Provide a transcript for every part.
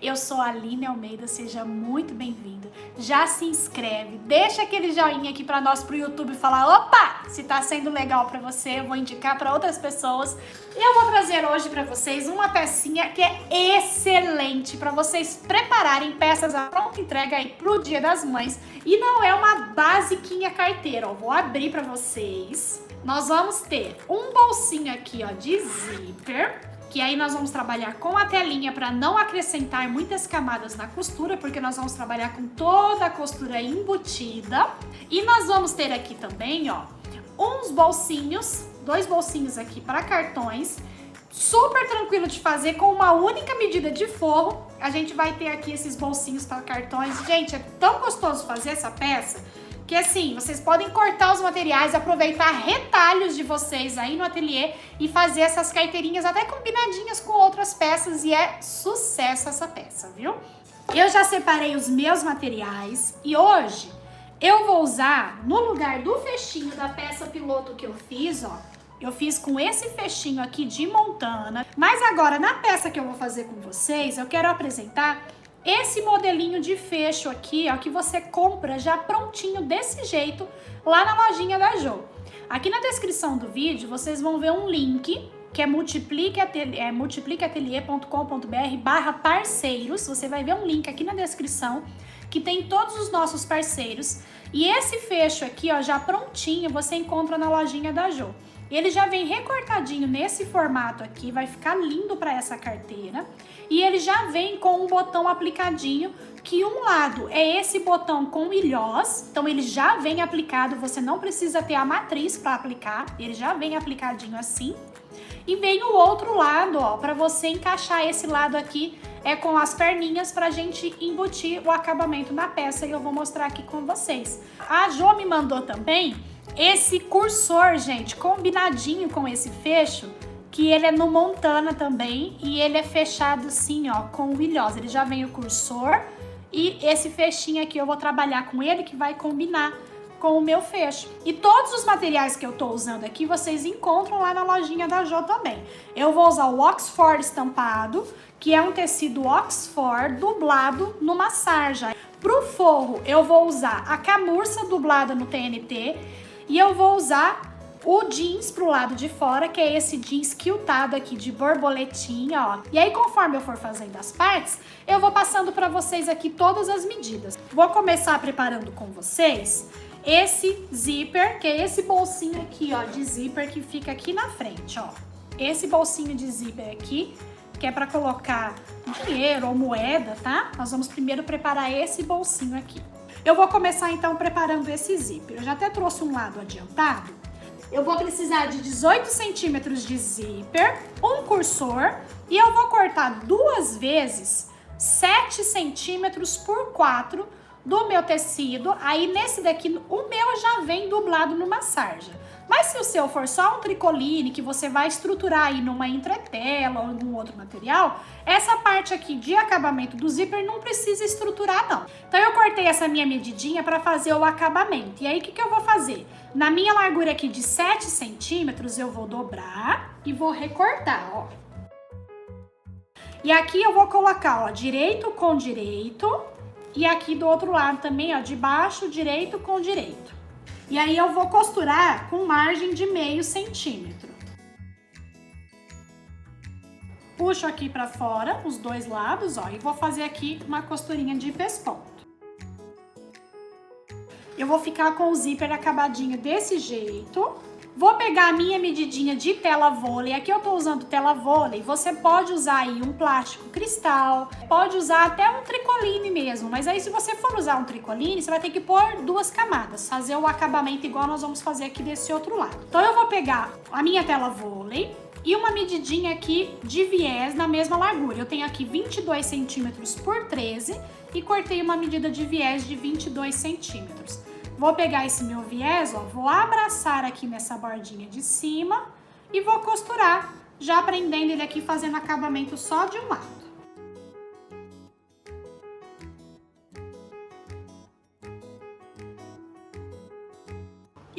Eu sou a Aline Almeida, seja muito bem-vindo. Já se inscreve, deixa aquele joinha aqui para nós pro YouTube falar, opa, se tá sendo legal para você, eu vou indicar para outras pessoas. E eu vou trazer hoje para vocês uma pecinha que é excelente para vocês prepararem peças à pronta entrega aí pro Dia das Mães. E não é uma basiquinha carteira, ó, vou abrir para vocês. Nós vamos ter um bolsinho aqui, ó, de zíper, que aí nós vamos trabalhar com a telinha para não acrescentar muitas camadas na costura, porque nós vamos trabalhar com toda a costura embutida. E nós vamos ter aqui também, ó, uns bolsinhos, 2 bolsinhos aqui para cartões, super tranquilo de fazer, com uma única medida de forro. A gente vai ter aqui esses bolsinhos para cartões. Gente, é tão gostoso fazer essa peça, que assim, vocês podem cortar os materiais, aproveitar retalhos de vocês aí no ateliê e fazer essas carteirinhas até combinadinhas com outras peças, e é sucesso essa peça, viu? Eu já separei os meus materiais e hoje eu vou usar, no lugar do fechinho da peça piloto que eu fiz, ó, eu fiz com esse fechinho aqui de Montana, mas agora na peça que eu vou fazer com vocês, eu quero apresentar esse modelinho de fecho aqui, ó, que você compra já prontinho desse jeito lá na lojinha da Jo. Aqui na descrição do vídeo vocês vão ver um link que é multipliqueatelier.com.br/parceiros. Você vai ver um link aqui na descrição que tem todos os nossos parceiros. E esse fecho aqui, ó, já prontinho, você encontra na lojinha da Jo. Ele já vem recortadinho nesse formato aqui, vai ficar lindo para essa carteira. E ele já vem com um botão aplicadinho, que um lado é esse botão com ilhós, então ele já vem aplicado, você não precisa ter a matriz para aplicar, ele já vem aplicadinho assim. E vem o outro lado, ó, para você encaixar esse lado aqui, com as perninhas pra gente embutir o acabamento na peça, e eu vou mostrar aqui com vocês. A Jo me mandou também esse cursor, gente, combinadinho com esse fecho, que ele é no Montana também, e ele é fechado assim, ó, com o ilhós. Ele já vem o cursor, e esse fechinho aqui eu vou trabalhar com ele, que vai combinar com o meu fecho. E todos os materiais que eu tô usando aqui, vocês encontram lá na lojinha da Jo também. Eu vou usar o Oxford estampado, que é um tecido Oxford dublado numa sarja. Pro forro, eu vou usar a camurça dublada no TNT, e eu vou usar o jeans pro lado de fora, que é esse jeans quiltado aqui de borboletinha, ó. E aí, conforme eu for fazendo as partes, eu vou passando pra vocês aqui todas as medidas. Vou começar preparando com vocês esse zíper, que é esse bolsinho aqui, ó, de zíper que fica aqui na frente, ó. Esse bolsinho de zíper aqui, que é pra colocar dinheiro ou moeda, tá? Nós vamos primeiro preparar esse bolsinho aqui. Eu vou começar então preparando esse zíper. Eu já até trouxe um lado adiantado. Eu vou precisar de 18 centímetros de zíper, um cursor, e eu vou cortar 2 vezes 7 centímetros por 4 do meu tecido. Aí nesse daqui, o meu já vem dublado numa sarja. Mas se o seu for só um tricoline, que você vai estruturar aí numa entretela ou algum outro material, essa parte aqui de acabamento do zíper não precisa estruturar não. Então eu cortei essa minha medidinha para fazer o acabamento. E aí o que eu vou fazer? Na minha largura aqui de 7 centímetros, eu vou dobrar e vou recortar, ó. E aqui eu vou colocar, ó, direito com direito, e aqui do outro lado também, ó, de baixo, direito com direito. E aí eu vou costurar com margem de meio centímetro. Puxo aqui pra fora os 2 lados, ó, e vou fazer aqui uma costurinha de pesponto. Eu vou ficar com o zíper acabadinho desse jeito. Vou pegar a minha medidinha de tela vôlei. Aqui eu tô usando tela vôlei. Você pode usar aí um plástico cristal, pode usar até um tricoline mesmo. Mas aí se você for usar um tricoline, você vai ter que pôr 2 camadas, fazer o acabamento igual nós vamos fazer aqui desse outro lado. Então eu vou pegar a minha tela vôlei e uma medidinha aqui de viés na mesma largura. Eu tenho aqui 22 centímetros por 13 e cortei uma medida de viés de 22 centímetros. Vou pegar esse meu viés, ó, vou abraçar aqui nessa bordinha de cima e vou costurar, já prendendo ele aqui, fazendo acabamento só de um lado.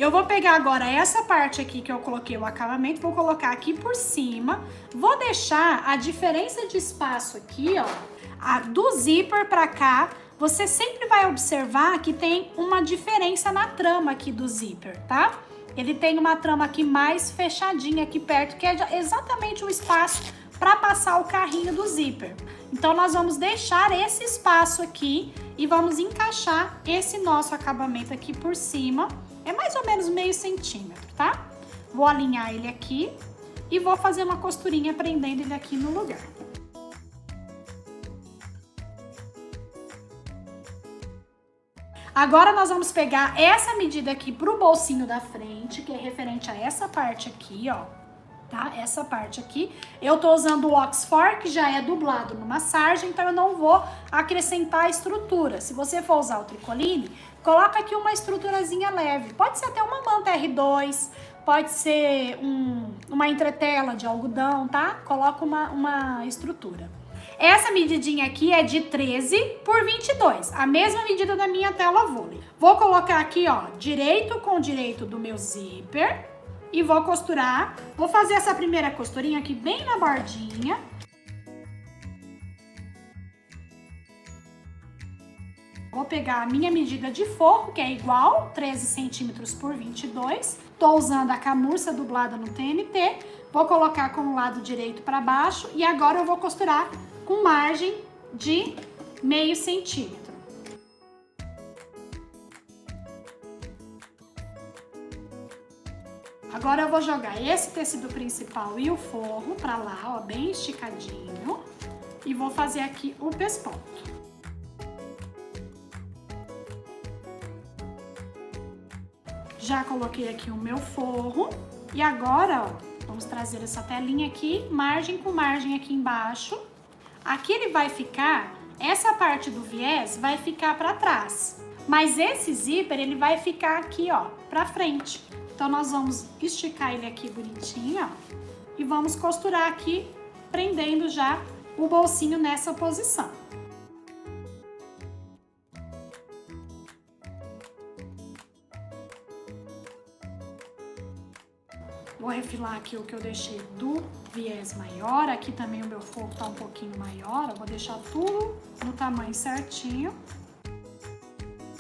Eu vou pegar agora essa parte aqui que eu coloquei o acabamento, vou colocar aqui por cima, vou deixar a diferença de espaço aqui, ó, Do zíper pra cá, você sempre vai observar que tem uma diferença na trama aqui do zíper, tá? Ele tem uma trama aqui mais fechadinha aqui perto, que é exatamente o espaço para passar o carrinho do zíper. Então, nós vamos deixar esse espaço aqui e vamos encaixar esse nosso acabamento aqui por cima. É mais ou menos meio centímetro, tá? Vou alinhar ele aqui e vou fazer uma costurinha prendendo ele aqui no lugar. Agora, nós vamos pegar essa medida aqui pro bolsinho da frente, que é referente a essa parte aqui, ó, tá? Essa parte aqui. Eu tô usando o Oxford, que já é dublado numa sarja, então eu não vou acrescentar a estrutura. Se você for usar o tricoline, coloca aqui uma estruturazinha leve. Pode ser até uma manta R2, pode ser uma entretela de algodão, tá? Coloca uma estrutura. Essa medidinha aqui é de 13 por 22, a mesma medida da minha tela vôlei. Vou colocar aqui, ó, direito com direito do meu zíper e vou costurar. Vou fazer essa primeira costurinha aqui bem na bordinha. Vou pegar a minha medida de forro, que é igual, 13 centímetros por 22. Tô usando a camurça dublada no TNT. Vou colocar com o lado direito para baixo e agora eu vou costurar com margem de meio centímetro. Agora eu vou jogar esse tecido principal e o forro para lá, ó, bem esticadinho. E vou fazer aqui o pesponto. Já coloquei aqui o meu forro. E agora, ó, vamos trazer essa telinha aqui, margem com margem aqui embaixo. Aqui ele vai ficar, essa parte do viés vai ficar para trás, mas esse zíper ele vai ficar aqui, ó, para frente. Então nós vamos esticar ele aqui bonitinho, ó, e vamos costurar aqui, prendendo já o bolsinho nessa posição. Vou refilar aqui o que eu deixei do viés maior. Aqui também o meu forro tá um pouquinho maior. Eu vou deixar tudo no tamanho certinho.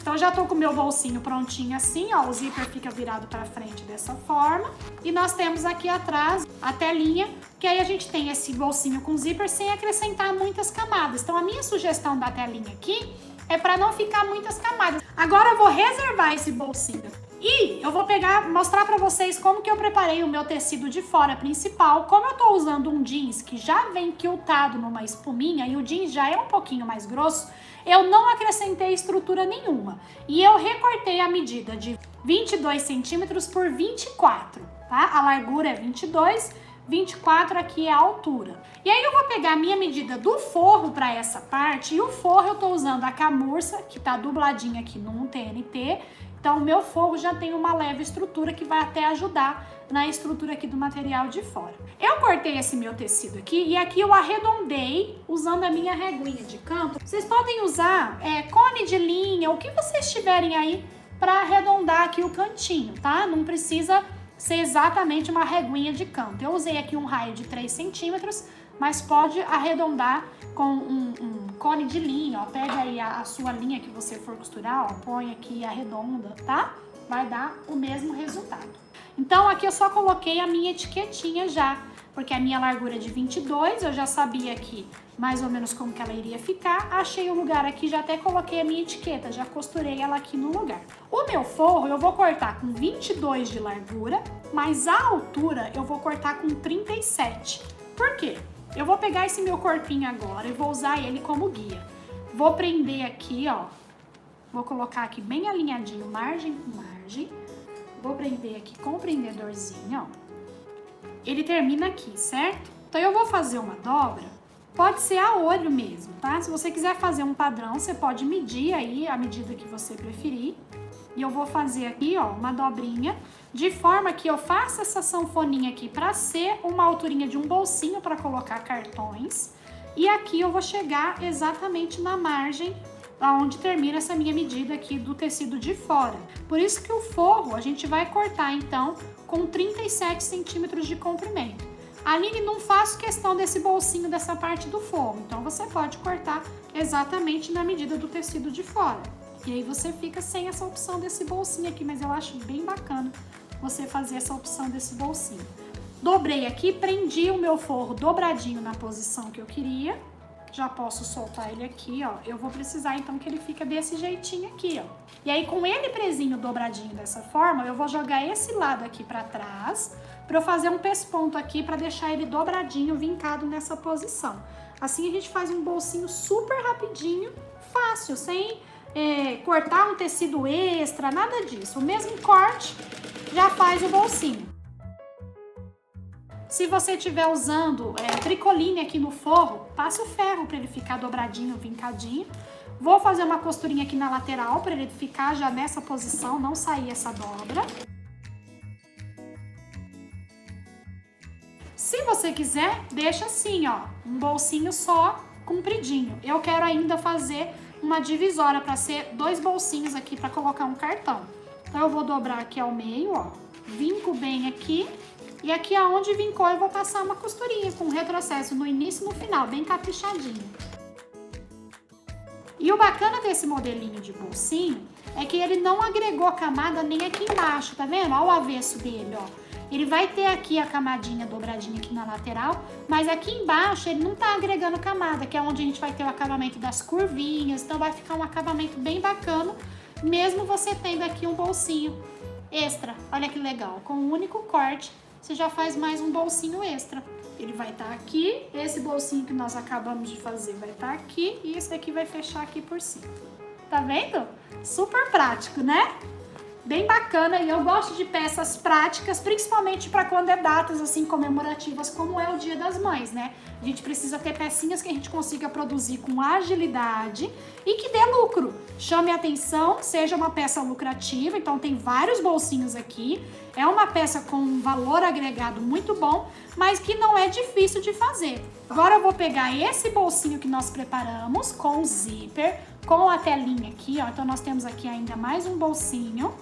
Então, já tô com o meu bolsinho prontinho assim, ó. O zíper fica virado pra frente dessa forma. E nós temos aqui atrás a telinha, que aí a gente tem esse bolsinho com zíper sem acrescentar muitas camadas. Então, a minha sugestão da telinha aqui é pra não ficar muitas camadas. Agora eu vou reservar esse bolsinho. E eu vou mostrar pra vocês como que eu preparei o meu tecido de fora principal. Como eu tô usando um jeans que já vem quiltado numa espuminha e o jeans já é um pouquinho mais grosso, eu não acrescentei estrutura nenhuma. E eu recortei a medida de 22 centímetros por 24, tá? A largura é 22, 24 aqui é a altura. E aí eu vou pegar a minha medida do forro pra essa parte, e o forro eu tô usando a camurça, que tá dubladinha aqui num TNT. Então, o meu forro já tem uma leve estrutura que vai até ajudar na estrutura aqui do material de fora. Eu cortei esse meu tecido aqui e aqui eu arredondei usando a minha reguinha de canto. Vocês podem usar cone de linha, o que vocês tiverem aí para arredondar aqui o cantinho, tá? Não precisa ser exatamente uma reguinha de canto. Eu usei aqui um raio de 3 centímetros, mas pode arredondar com um cone de linha, ó. Pega aí a sua linha que você for costurar, ó, põe aqui e arredonda, tá? Vai dar o mesmo resultado. Então, aqui eu só coloquei a minha etiquetinha já, porque a minha largura é de 22, eu já sabia aqui mais ou menos como que ela iria ficar. Achei o lugar aqui, já até coloquei a minha etiqueta, já costurei ela aqui no lugar. O meu forro eu vou cortar com 22 de largura, mas a altura eu vou cortar com 37. Por quê? Eu vou pegar esse meu corpinho agora e vou usar ele como guia. Vou prender aqui, ó. Vou colocar aqui bem alinhadinho, margem com margem. Vou prender aqui com o prendedorzinho, ó. Ele termina aqui, certo? Então, eu vou fazer uma dobra. Pode ser a olho mesmo, tá? Se você quiser fazer um padrão, você pode medir aí a medida que você preferir. E eu vou fazer aqui, ó, uma dobrinha, de forma que eu faça essa sanfoninha aqui pra ser uma alturinha de um bolsinho pra colocar cartões. E aqui eu vou chegar exatamente na margem, aonde termina essa minha medida aqui do tecido de fora. Por isso que o forro a gente vai cortar, então, com 37 centímetros de comprimento. Aline, não faço questão desse bolsinho dessa parte do forro. Então, você pode cortar exatamente na medida do tecido de fora. E aí você fica sem essa opção desse bolsinho aqui, mas eu acho bem bacana você fazer essa opção desse bolsinho. Dobrei aqui, prendi o meu forro dobradinho na posição que eu queria. Já posso soltar ele aqui, ó. Eu vou precisar, então, que ele fica desse jeitinho aqui, ó. E aí, com ele presinho dobradinho dessa forma, eu vou jogar esse lado aqui pra trás, pra eu fazer um pesponto aqui, pra deixar ele dobradinho, vincado nessa posição. Assim, a gente faz um bolsinho super rapidinho, fácil, sem cortar um tecido extra, nada disso. O mesmo corte já faz o bolsinho. Se você estiver usando tricoline aqui no forro, passe o ferro para ele ficar dobradinho, vincadinho. Vou fazer uma costurinha aqui na lateral para ele ficar já nessa posição, não sair essa dobra. Se você quiser, deixa assim, ó, um bolsinho só compridinho. Eu quero ainda fazer uma divisória para ser 2 bolsinhos aqui para colocar um cartão. Então eu vou dobrar aqui ao meio, ó, vinco bem aqui. E aqui aonde vincou eu vou passar uma costurinha com retrocesso no início e no final, bem caprichadinho. E o bacana desse modelinho de bolsinho é que ele não agregou camada nem aqui embaixo, tá vendo? Olha o avesso dele, ó. Ele vai ter aqui a camadinha dobradinha aqui na lateral, mas aqui embaixo ele não tá agregando camada, que é onde a gente vai ter o acabamento das curvinhas, então vai ficar um acabamento bem bacana, mesmo você tendo aqui um bolsinho extra. Olha que legal, com um único corte você já faz mais um bolsinho extra. Ele vai estar aqui, esse bolsinho que nós acabamos de fazer vai estar aqui e esse daqui vai fechar aqui por cima. Tá vendo? Super prático, né? Bem bacana, e eu gosto de peças práticas, principalmente para quando é datas assim comemorativas, como é o Dia das Mães, né? A gente precisa ter pecinhas que a gente consiga produzir com agilidade e que dê lucro. Chame a atenção, seja uma peça lucrativa, então tem vários bolsinhos aqui. É uma peça com um valor agregado muito bom, mas que não é difícil de fazer. Agora eu vou pegar esse bolsinho que nós preparamos com o zíper, com a telinha aqui, ó. Então nós temos aqui ainda mais um bolsinho.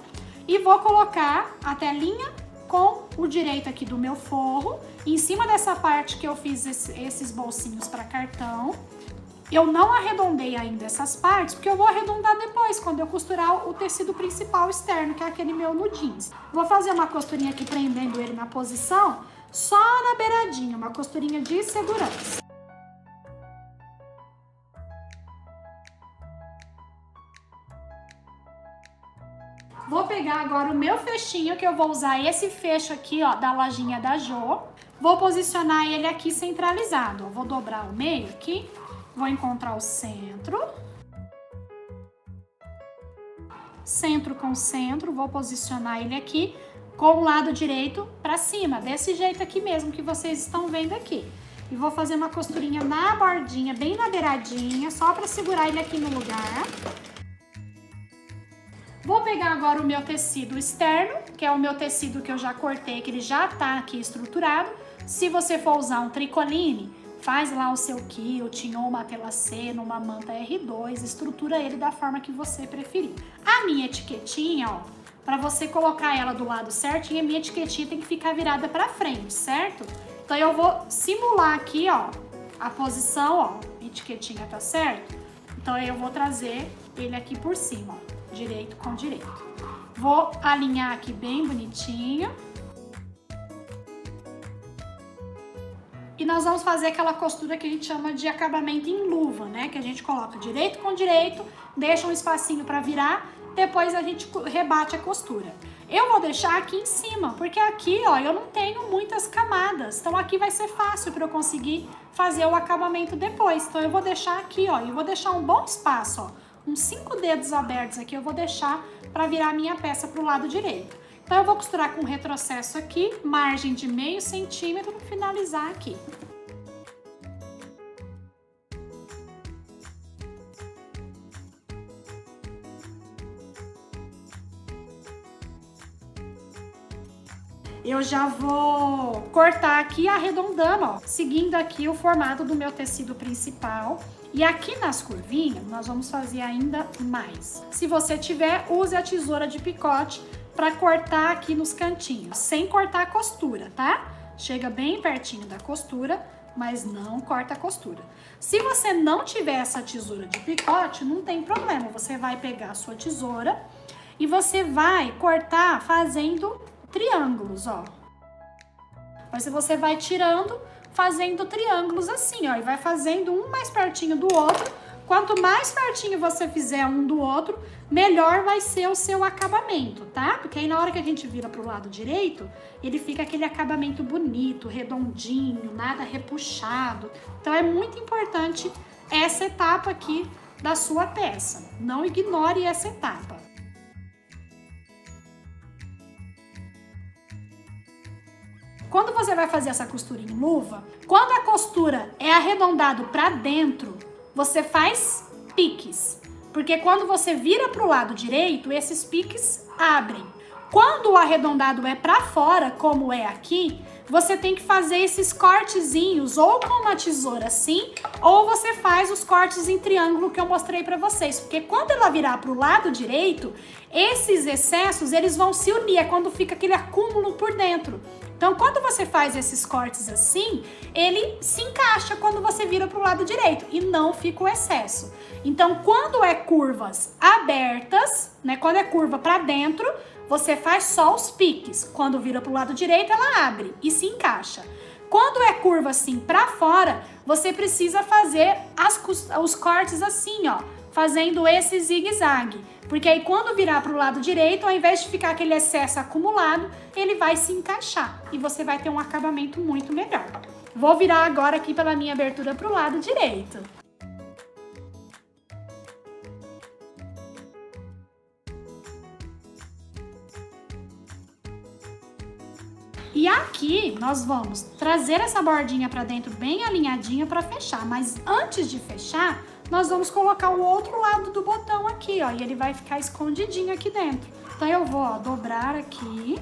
E vou colocar a telinha com o direito aqui do meu forro, em cima dessa parte que eu fiz esses bolsinhos para cartão. Eu não arredondei ainda essas partes, porque eu vou arredondar depois, quando eu costurar o tecido principal externo, que é aquele meu no jeans. Vou fazer uma costurinha aqui prendendo ele na posição, só na beiradinha, uma costurinha de segurança. Vou pegar agora o meu fechinho, que eu vou usar esse fecho aqui, ó, da lojinha da Jo. Vou posicionar ele aqui centralizado. Vou dobrar o meio aqui, vou encontrar o centro. Centro com centro, vou posicionar ele aqui com o lado direito pra cima, desse jeito aqui mesmo que vocês estão vendo aqui. E vou fazer uma costurinha na bordinha, bem na beiradinha, só pra segurar ele aqui no lugar. Vou pegar agora o meu tecido externo, que é o meu tecido que eu já cortei, que ele já tá aqui estruturado. Se você for usar um tricoline, faz lá o seu quilting ou uma telacê numa manta R2, estrutura ele da forma que você preferir. A minha etiquetinha, ó, pra você colocar ela do lado certinho, a minha etiquetinha tem que ficar virada pra frente, certo? Então eu vou simular aqui, ó, a posição, ó, a etiquetinha tá certo? Então aí eu vou trazer ele aqui por cima, ó. Direito com direito. Vou alinhar aqui bem bonitinho. E nós vamos fazer aquela costura que a gente chama de acabamento em luva, né? Que a gente coloca direito com direito, deixa um espacinho para virar, depois a gente rebate a costura. Eu vou deixar aqui em cima, porque aqui, ó, eu não tenho muitas camadas. Então aqui vai ser fácil para eu conseguir fazer o acabamento depois. Então eu vou deixar aqui, ó, e vou deixar um bom espaço, ó. Uns 5 dedos abertos aqui eu vou deixar para virar a minha peça pro lado direito. Então eu vou costurar com retrocesso aqui, margem de meio centímetro para finalizar aqui. Eu já vou cortar aqui arredondando, ó, seguindo aqui o formato do meu tecido principal. E aqui nas curvinhas, nós vamos fazer ainda mais. Se você tiver, use a tesoura de picote para cortar aqui nos cantinhos, sem cortar a costura, tá? chega bem pertinho da costura, mas não corta a costura. Se você não tiver essa tesoura de picote, não tem problema, você vai pegar a sua tesoura e você vai cortar fazendo triângulos, ó. Mas você vai tirando, fazendo triângulos assim, ó, e vai fazendo um mais pertinho do outro. Quanto mais pertinho você fizer um do outro, melhor vai ser o seu acabamento, tá? Porque aí na hora que a gente vira pro lado direito, ele fica aquele acabamento bonito, redondinho, nada repuxado. Então é muito importante essa etapa aqui da sua peça. Não ignore essa etapa. Quando você vai fazer essa costura em luva, quando a costura é arredondado para dentro, você faz piques. Porque quando você vira para o lado direito, esses piques abrem. Quando o arredondado é para fora, como é aqui, você tem que fazer esses cortezinhos ou com uma tesoura assim, ou você faz os cortes em triângulo que eu mostrei para vocês. Porque quando ela virar para o lado direito, esses excessos eles vão se unir, é quando fica aquele acúmulo por dentro. Então, quando você faz esses cortes assim, ele se encaixa quando você vira para o lado direito e não fica o excesso. Então, quando é curvas abertas, né, quando é curva para dentro, você faz só os piques. Quando vira para o lado direito, ela abre e se encaixa. Quando é curva assim para fora, você precisa fazer os cortes assim, ó, fazendo esse zigue-zague. Porque aí quando virar para o lado direito, ao invés de ficar aquele excesso acumulado, ele vai se encaixar e você vai ter um acabamento muito melhor. Vou virar agora aqui pela minha abertura para o lado direito. E aqui nós vamos trazer essa bordinha para dentro bem alinhadinha para fechar, mas antes de fechar, nós vamos colocar o outro lado do botão aqui, ó, e ele vai ficar escondidinho aqui dentro. Então eu vou, ó, dobrar aqui,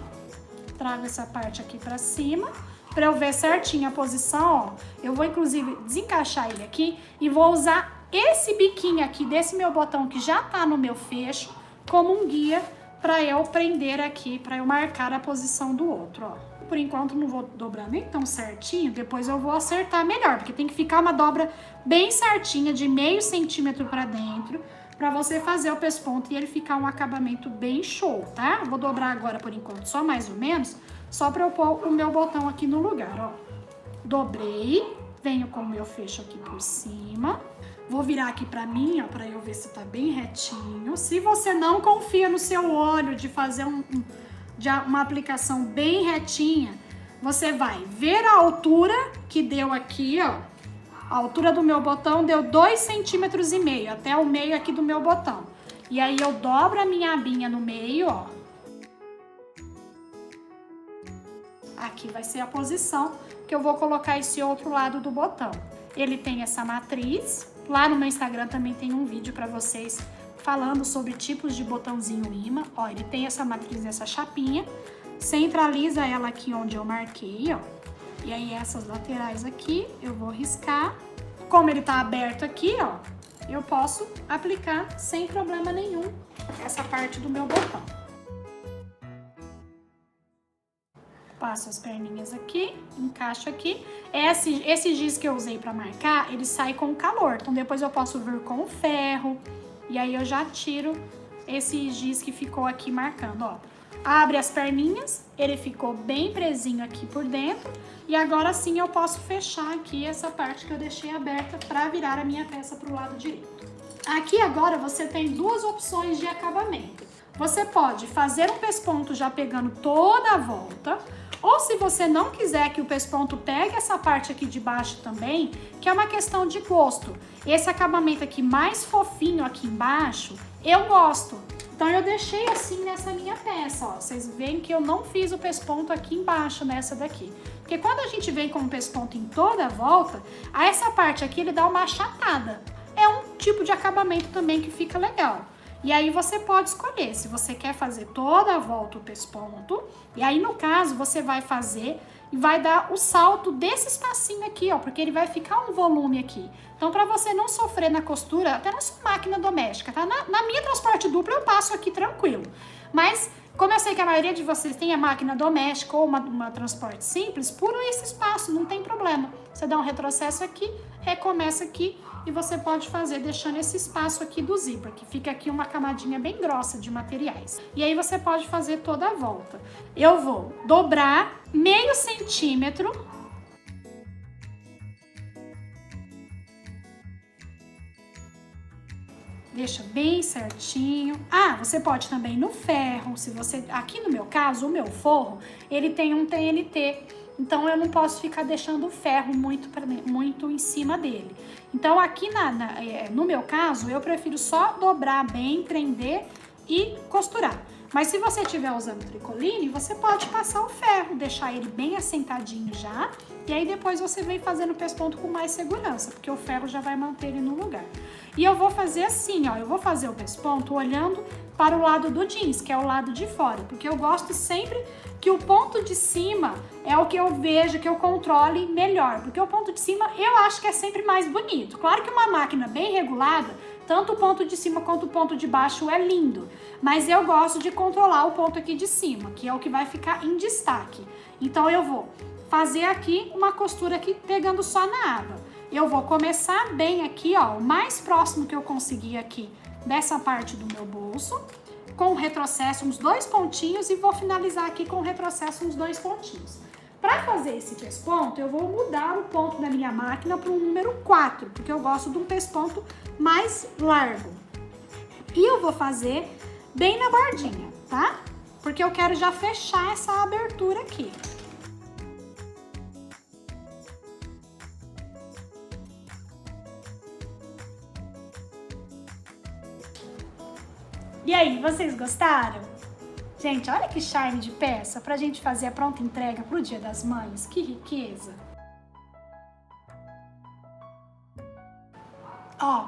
trago essa parte aqui pra cima, pra eu ver certinho a posição, ó. Eu vou, inclusive, desencaixar ele aqui e vou usar esse biquinho aqui desse meu botão que já tá no meu fecho como um guia pra eu prender aqui, pra eu marcar a posição do outro, ó. Por enquanto não vou dobrar nem tão certinho, depois eu vou acertar melhor, porque tem que ficar uma dobra bem certinha, de meio centímetro pra dentro, pra você fazer o pesponto e ele ficar um acabamento bem show, tá? Vou dobrar agora por enquanto só mais ou menos, só pra eu pôr o meu botão aqui no lugar, ó. Dobrei, venho com o meu fecho aqui por cima, vou virar aqui pra mim, ó, pra eu ver se tá bem retinho. Se você não confia no seu olho de fazer uma aplicação bem retinha, você vai ver a altura que deu aqui, ó. A altura do meu botão deu 2,5 centímetros, até o meio aqui do meu botão. E aí eu dobro a minha abinha no meio, ó. Aqui vai ser a posição que eu vou colocar esse outro lado do botão. Ele tem essa matriz. Lá no meu Instagram também tem um vídeo pra vocês falando sobre tipos de botãozinho imã. Ó, ele tem essa matriz, essa chapinha. Centraliza ela aqui onde eu marquei, ó. E aí essas laterais aqui eu vou riscar. Como ele tá aberto aqui, ó, eu posso aplicar sem problema nenhum essa parte do meu botão. Passo as perninhas aqui, encaixo aqui. Esse giz que eu usei pra marcar, ele sai com calor. Então depois eu posso vir com o ferro. E aí eu já tiro esse giz que ficou aqui marcando, ó. Abre as perninhas, ele ficou bem presinho aqui por dentro. E agora sim eu posso fechar aqui essa parte que eu deixei aberta para virar a minha peça pro lado direito. Aqui agora você tem duas opções de acabamento. Você pode fazer um pesponto já pegando toda a volta, ou se você não quiser que o pesponto pegue essa parte aqui de baixo também, que é uma questão de gosto. Esse acabamento aqui mais fofinho aqui embaixo, eu gosto. Então eu deixei assim nessa minha peça, ó. Vocês veem que eu não fiz o pesponto aqui embaixo nessa daqui. Porque quando a gente vem com o pesponto em toda a volta, essa parte aqui ele dá uma achatada. É um tipo de acabamento também que fica legal. E aí você pode escolher se você quer fazer toda a volta o pesponto. E aí no caso você vai fazer e vai dar o salto desse espacinho aqui, ó, porque ele vai ficar um volume aqui. Então para você não sofrer na costura, até na sua máquina doméstica, tá? Na minha transporte duplo eu passo aqui tranquilo. Mas Como eu sei que a maioria de vocês tem a máquina doméstica ou uma transporte simples, pula esse espaço, não tem problema. Você dá um retrocesso aqui, recomeça aqui e você pode fazer deixando esse espaço aqui do zíper, que fica aqui uma camadinha bem grossa de materiais. E aí você pode fazer toda a volta. Eu vou dobrar meio centímetro. Deixa bem certinho. Ah, você pode também no ferro, se você... Aqui no meu caso, o meu forro, ele tem um TNT, então eu não posso ficar deixando o ferro muito em cima dele. Então aqui no meu caso, eu prefiro só dobrar bem, prender e costurar. Mas se você estiver usando tricoline, você pode passar o ferro, deixar ele bem assentadinho já, e aí depois você vem fazendo o pesponto com mais segurança, porque o ferro já vai manter ele no lugar. E eu vou fazer assim, ó, eu vou fazer o pesponto olhando para o lado do jeans, que é o lado de fora, porque eu gosto sempre que o ponto de cima é o que eu vejo, que eu controle melhor, porque o ponto de cima eu acho que é sempre mais bonito. Claro que uma máquina bem regulada, tanto o ponto de cima quanto o ponto de baixo é lindo, mas eu gosto de controlar o ponto aqui de cima, que é o que vai ficar em destaque. Então eu vou fazer aqui uma costura aqui pegando só na aba. Eu vou começar bem aqui, ó, o mais próximo que eu conseguir aqui dessa parte do meu bolso, com retrocesso uns 2 pontinhos, e vou finalizar aqui com retrocesso uns 2 pontinhos. Para fazer esse pesponto, eu vou mudar o ponto da minha máquina para o número 4, porque eu gosto de um pesponto mais largo. E eu vou fazer bem na bordinha, tá? Porque eu quero já fechar essa abertura aqui. E aí, vocês gostaram? Gente, olha que charme de peça pra gente fazer a pronta entrega pro Dia das Mães. Que riqueza! Ó,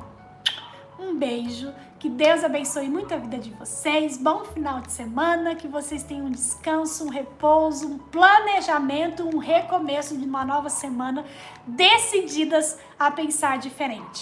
um beijo, que Deus abençoe muito a vida de vocês, bom final de semana, que vocês tenham um descanso, um repouso, um planejamento, um recomeço de uma nova semana, decididas a pensar diferente.